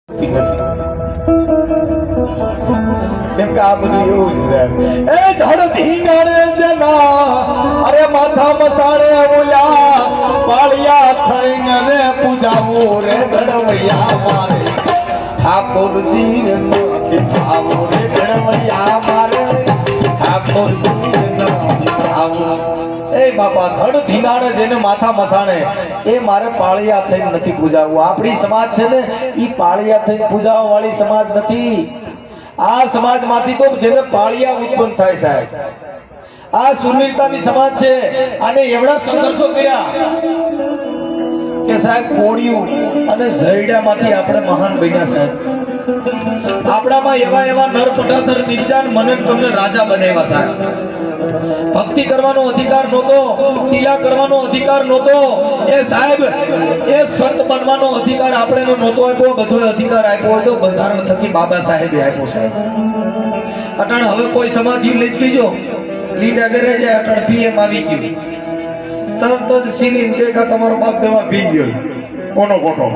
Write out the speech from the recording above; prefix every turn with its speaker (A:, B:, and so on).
A: કેમ કે આ બધું એવું છે એ ધડ ધીંગાણે જના અરે માથા મસાણે ઓલા પાળિયા થઈને રે પૂજાવું રે ગણવૈયા મારે ઠાકોરજી નો આવો રે ગણવૈયા મારે ઠાકોરજી નો આવો એ બાપા ધડ ધીંગાણે જેને માથા મસાણે એ મારે પાળિયા થઈને નથી પૂજાવું. આપણી સમાજ છે ને ઈ પાળિયા થઈને પૂજાવા વાળી સમાજ નથી. આ સમાજમાંથી તો જેને પાળિયા ઉત્પન્ન થાય સાહેબ. આ સુરવીરતાની સમાજ છે. અને એવડા સંઘર્ષો કર્યા કે સાહેબ કોડિયું અને ઝરડામાંથી આપણે મહાન બન્યા સાહેબ. આપણામાં એવા નર પટાધર નિર્જાન મને તમને રાજા બનાવ્યા સાહેબ. ભક્તિ કરવાનો અધિકાર નહોતો, ટીલા કરવાનો અધિકાર નહોતો, એ સાહેબ એ સંત બનવાનો અધિકાર આપણે નહોતો આપ્યો. બધો અધિકાર આપ્યો હતો બંધારણ થકી બાબા સાહેબે આપ્યો સાહેબ. અટાણ હવે કોઈ સમાજ લઈ ગયો લીડા કરે જાય. અટાણ પીએમ આવી ગયું તરત જ સીની કે તમારો બાપ દેવા પી ગયો કોનો ખોટો